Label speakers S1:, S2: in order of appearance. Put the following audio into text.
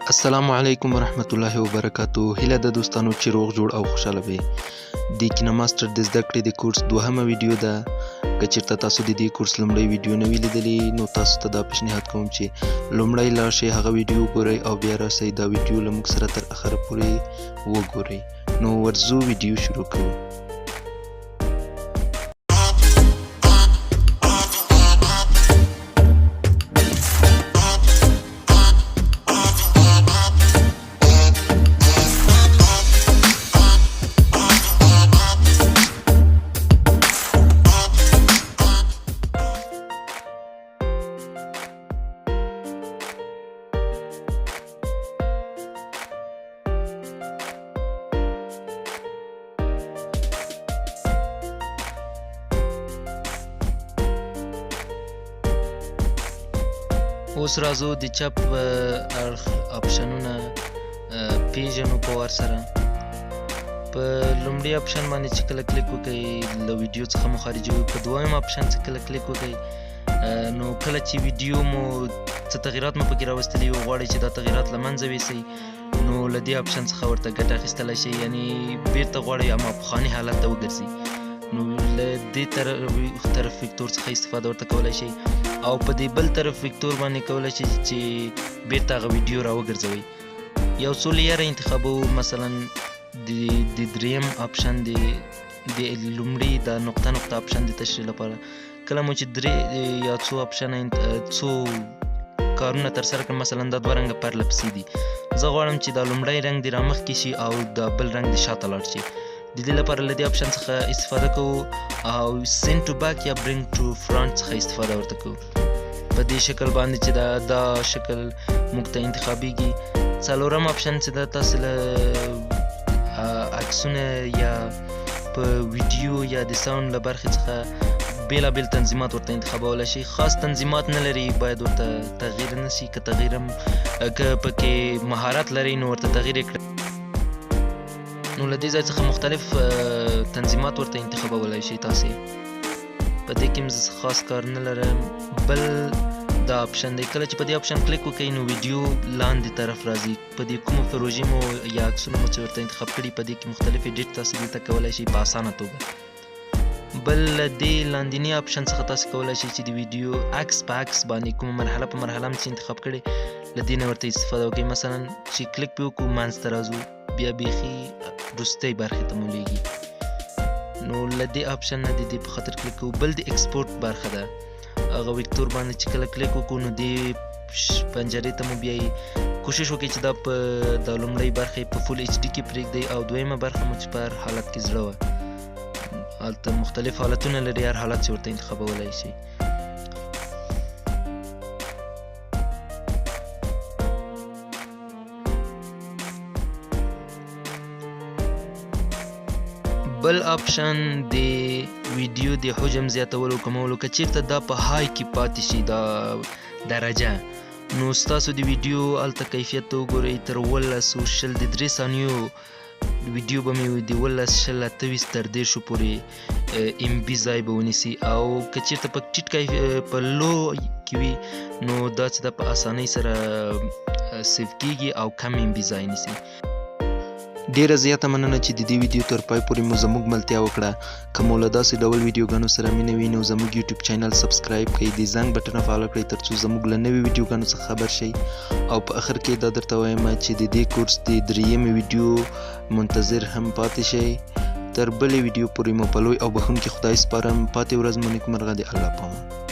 S1: السلام علیکم ورحمت الله وبرکاتو. هیله د دوستانو چې روغ جوړ او خوشاله وي. د کینا ماستر د زده کړې د کورس دوهمه ویډیو ده. که چېرته تاسو د دې کورس لومړی ویډیو نه وي لیدلې نو تاسو ته دا پیشنهاد کوم چې لومړی لاړ شئ هغه ویډیو وګورئ او بیا راسئ دا ویډیو له موږ سره تر اخره پورې وګورئ. نو ورځو ویډیو شروع کوو. اوس راځو د چپ اړخ اپشنونه پیژنو په وار سره. په لومړي اپشن باندې چې کله کلیک وکړئ له ویډیو څخه مو خارجوي. په دویم اپشن چې کله کلیک وکړئ نو کله چې ویډیو مو څه تغییرات مو پکې راوستلي وي غواړئ چې دا تغییرات له منځه یوسئ نو له دې اپشن څخه ورته ګټه اخیستلی شئ، یعنې بیرته غواړئ اما پخواني حالت ته وګرځي نو له دې طرف ویکتور څخه استفاده ورته کولی شئ او په دې بل طرف ویکتور باندې کولی شئ چې بیرته هغه ویډیو راوګرځوئ. یو څو لیره انتخابوو، مثلا د دریم اپشن د لومړي د نقطه نقطه اپشن د تشریح لپاره. کله مو چې درې یا څو اپشنه څو کارونه ترسره کړم، مثلا دا دوه رنګه پرله پسې دي، زه غواړم چې دا لومړی رنګ دې رامخکې شي او دا بل رنګ دې شاته لاړ شي. د دې لپاره له دې اپشن څخه استفاده کوو او سینډ ټو بیک یا برینګ ټو فرانټ څخه استفاده ورته کوو. په دې شکل باندې چې دا شکل موږ ته انتخابیږي. څلورم اپشن چې دا تاسو له عکسونه یا په ویډیو یا د ساوند له برخې څخه بیلابیل تنظیمات ورته انتخابولی شي. خاص تنظیمات نه لري باید ورته تغییر نه شي، که تغییر هم که پکې مهارت لري نو ورته تغییر یې کړئ. نو له دې ځای څخه مختلف تنظیمات ورته انتخابولی شئ تاسې. په دې کې هم خاص کار نه لرم. بل دا اپشن دی، کله چې په دې اپشن کلیک وکړئ نو ویډیو لاندې طرف راځي. په دې کومو پروژې مو یا عکسونه مو چې ورته انتخاب کړي په دې کې مختلف ایډیټ تاسې دلته کولی شئ په اسانه توګه. بل له دې لاندیني اپشن څخه تاسې کولی شئ چې د ویډیو عکس په عکس باندې کومه مرحله په مرحله هم چې انتخاب کړي له دې نه ورته استفاده وکړئ. مثلا چې کلیک پې وکړو منځ ته راځو بیا بیخي وروستۍ برخې ته مو لیږي نو له دې اپشن نه د دې په خاطر کلیک کوو. بل د ایکسپورټ برخه ده، هغه ویکتور باندې چې کله کلیک وکړو نو دې پنجرې ته مو بیایي. کوشش وکړئ چې دا په د لومړۍ برخې په فول ایچ ډي کې پرېږدئ او دویمه برخه مو چې په هر حالت کې زړه وه. هلته مختلف حالتونه لري، هر حالت چې ورته انتخابولی شئ. بل اپشن د ویډیو د حجم زیاتولو کمولو. که چیرته دا په های کې پاتې شي دا درجه نو ستاسو د ویډیو هلته کیفیت ته وګورئ. تر 15 د 3 ثانیو ویډیو به مې د 15 28 تر 10 پورې MB ځای به ونیسي او که چیرته په ټیټ په لو کې وي نو دا چې دا په اسانۍ سره سیف کیږي او کم MB ځای نیسي. ډیره زیاته مننه چې د دې ویډیو تر پای پورې مو زموږ ملتیا وکړه. که مو له داسې ډول ویډیوګانو سره مینه وي نو زموږ یوټیوب چینل سبسکرایب کړئ، د زنګ بټنه فعاله کړئ ترڅو زموږ له نوې ویډیوګانو څخه خبر شئ. او په اخر کې دا درته وایم چې د دې کورس د دریمې ویډیو منتظر هم پاتې شئ. تر بلې ویډیو پورې مو په لوی او بخښونکي خدای سپارم. پاتې ورځ مو نیکمرغه. د الله پامان.